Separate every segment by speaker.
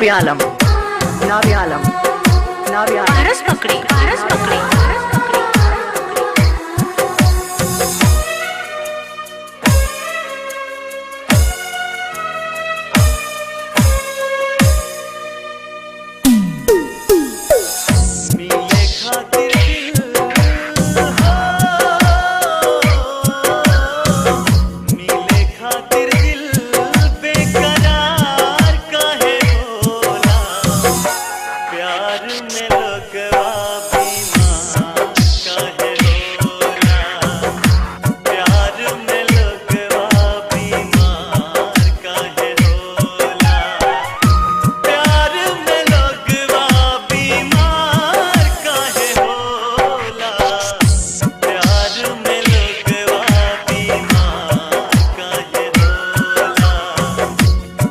Speaker 1: नाबी आलम, नाबी आलम, नाबी आलम।
Speaker 2: पारस पकड़ी, पारस पकड़ी, पारस पकड़ी।
Speaker 3: मिले खातिर दिल हो, मिले खातिर दिल बेकरार काहे होला। प्यार में लोगवा बीमार काहे होला। प्यार में लोगवा बीमार काहे होला। प्यार में लोगवा बीमार काहे होला। प्यार में लोगवा बीमार काहे होला।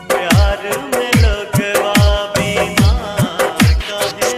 Speaker 3: प्यार में लोगवा बीमार काहे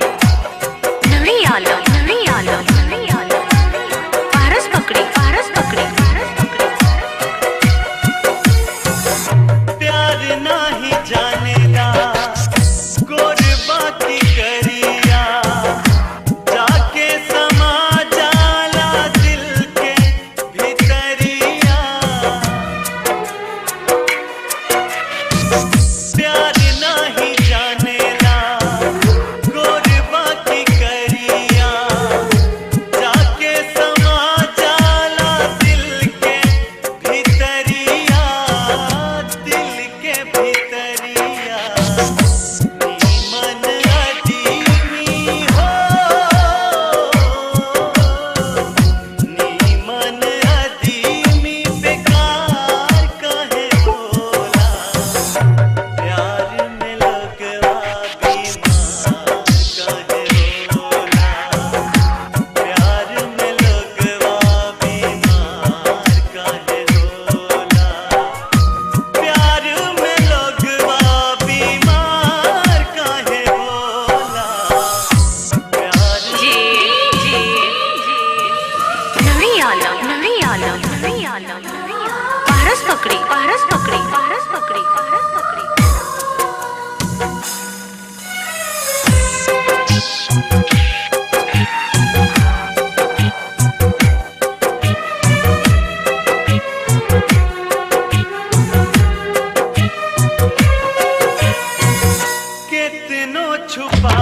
Speaker 2: नबी आलम, नबी आलम, नबी आलम। पारस पकड़ी, पारस पकड़ी, पारस पकड़ी।
Speaker 3: प्यार नाही जानेला गोर बाकी करिया। जाके समा जाला दिल के भीतरिया। प्यार नाही जानेला गोर बाकी करिया। जाके समा जाला दिल के भीतरिया। दिल के भीतरिया। नीमन अदीमी हो, नीमन अदीमी बेकार काहे होला। प्यार में लोगवा बीमार काहे होला। प्यार में लोगवा बीमार काहे होला। प्यार में लोगवा बीमार काहे होला। प्यार
Speaker 2: नबी आलम, नबी आलम, नबी आलम, नबी आलम। पारस पकड़ी, पारस पकड़ी, पारस पकड़ी, पारस पकड़ी।
Speaker 3: कितनो छुपा